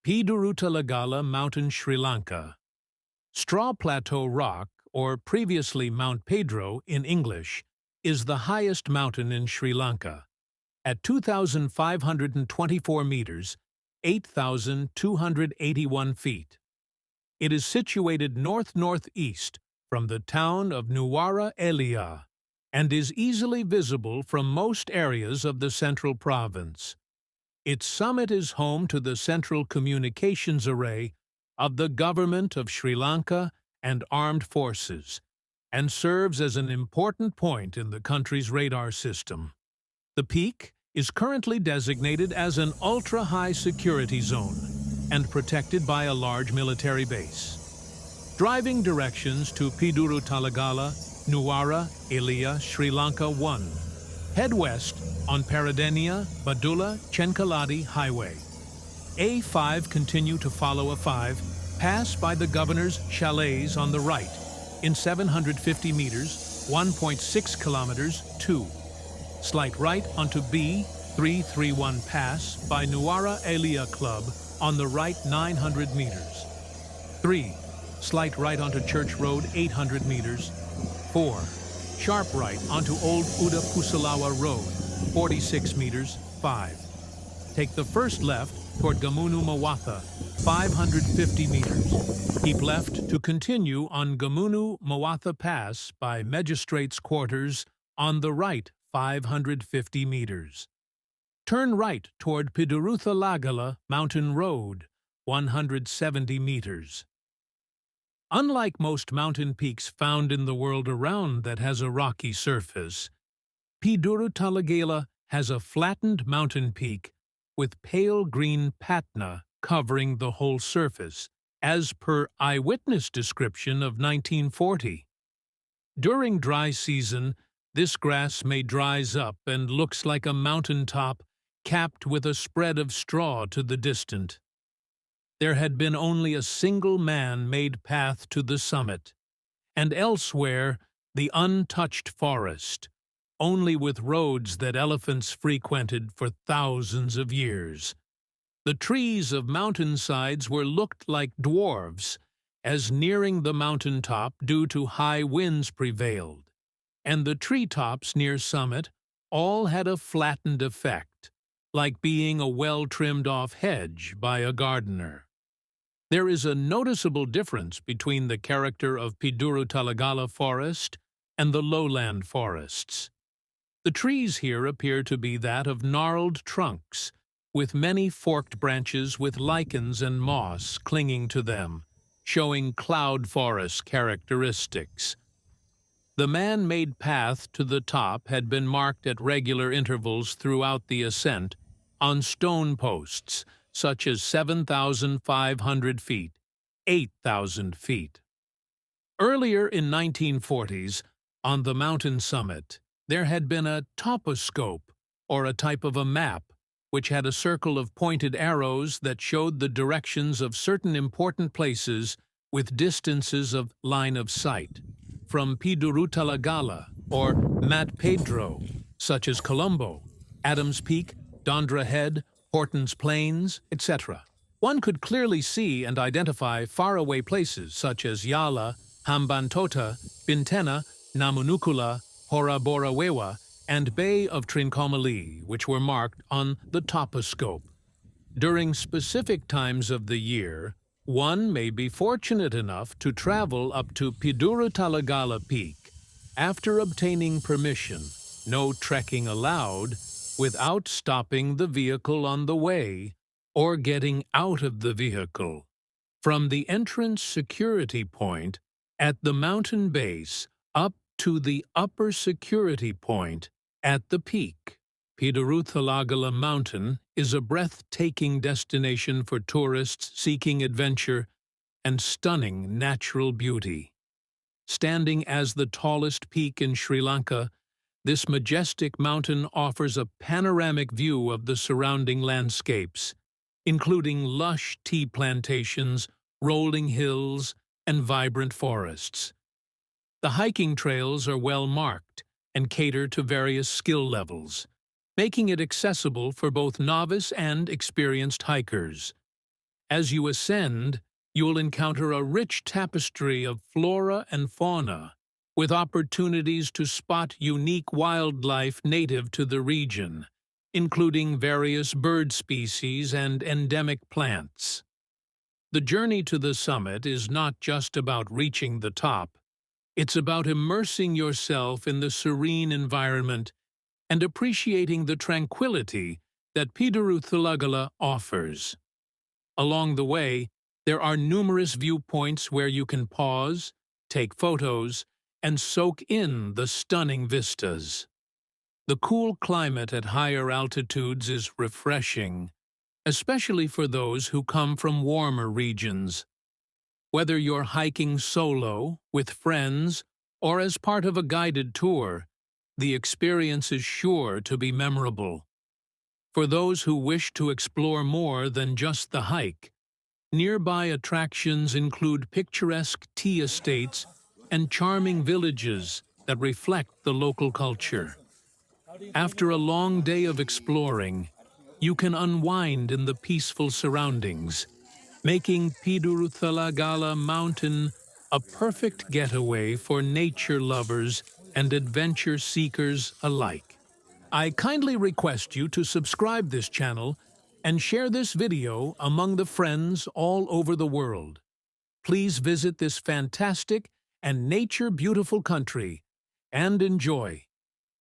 Piduruthalagala Mountain, Sri Lanka. Straw Plateau Rock, or previously Mount Pedro in English, is the highest mountain in Sri Lanka. At 2,524 meters, 8,281 feet. It is situated north-northeast from the town of Nuwara Eliya and is easily visible from most areas of the central province. Its summit is home to the central communications array of the Government of Sri Lanka and armed forces, and serves as an important point in the country's radar system. The peak is currently designated as an ultra-high security zone and protected by a large military base. Driving directions to Piduruthalagala, Nuwara Eliya, Sri Lanka 1. Head west on Paradenia, Badula, Chenkaladi Highway. A5 continue to follow a 5, pass by the governor's chalets on the right, in 750 meters, 1.6 kilometers, 2. Slight right onto B331 pass by Nuwara Eliya Club on the right 900 meters. 3. Slight right onto Church Road 800 meters. 4. Sharp right onto Old Uda Pusalawa Road 46 meters. 5. Take the first left toward Gamunu Mawatha 550 meters. Keep left to continue on Gamunu Mawatha Pass by Magistrate's Quarters on the right 550 meters. Turn right toward Piduruthalagala Mountain Road 170 meters. Unlike most mountain peaks found in the world around that has a rocky surface, Piduruthalagala has a flattened mountain peak with pale green patna covering the whole surface, as per eyewitness description of 1940. During dry season, this grass may dries up and looks like a mountaintop capped with a spread of straw to the distant. There had been only a single man-made path to the summit, and elsewhere the untouched forest, only with roads that elephants frequented for thousands of years. The trees of mountainsides were looked like dwarves, as nearing the mountaintop due to high winds prevailed, and the treetops near summit all had a flattened effect, like being a well-trimmed-off hedge by a gardener. There is a noticeable difference between the character of Piduruthalagala forest and the lowland forests. The trees here appear to be that of gnarled trunks, with many forked branches with lichens and moss clinging to them, showing cloud forest characteristics. The man-made path to the top had been marked at regular intervals throughout the ascent on stone posts, such as 7,500 feet, 8,000 feet. Earlier in 1940s, on the mountain summit, there had been a toposcope, or a type of a map, which had a circle of pointed arrows that showed the directions of certain important places with distances of line of sight, from Piduruthalagala, or Mat Pedro, such as Colombo, Adams Peak, Dondra Head, Horton's Plains, etc. One could clearly see and identify faraway places such as Yala, Hambantota, Bintena, Namunukula, Horaborawewa, and Bay of Trincomalee, which were marked on the toposcope. During specific times of the year, one may be fortunate enough to travel up to Piduruthalagala Peak after obtaining permission, no trekking allowed, without stopping the vehicle on the way or getting out of the vehicle. From the entrance security point at the mountain base up to the upper security point at the peak, Piduruthalagala Mountain is a breathtaking destination for tourists seeking adventure and stunning natural beauty. Standing as the tallest peak in Sri Lanka, this majestic mountain offers a panoramic view of the surrounding landscapes, including lush tea plantations, rolling hills, and vibrant forests. The hiking trails are well marked and cater to various skill levels, making it accessible for both novice and experienced hikers. As you ascend, you'll encounter a rich tapestry of flora and fauna, with opportunities to spot unique wildlife native to the region, including various bird species and endemic plants. The journey to the summit is not just about reaching the top. It's about immersing yourself in the serene environment and appreciating the tranquility that Piduruthalagala offers. Along the way, there are numerous viewpoints where you can pause, take photos, and soak in the stunning vistas. The cool climate at higher altitudes is refreshing, especially for those who come from warmer regions. Whether you're hiking solo, with friends, or as part of a guided tour, the experience is sure to be memorable. For those who wish to explore more than just the hike, nearby attractions include picturesque tea estates and charming villages that reflect the local culture. After a long day of exploring, you can unwind in the peaceful surroundings, making Piduruthalagala Mountain a perfect getaway for nature lovers and adventure seekers alike. I kindly request you to subscribe this channel and share this video among the friends all over the world. Please visit this fantastic and nature-beautiful country and enjoy.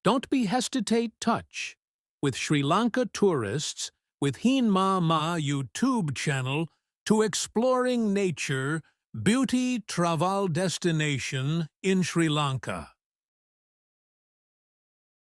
Don't be hesitate touch with Sri Lanka tourists with Hin Ma Ma YouTube channel to exploring nature, beauty travel destination in Sri Lanka.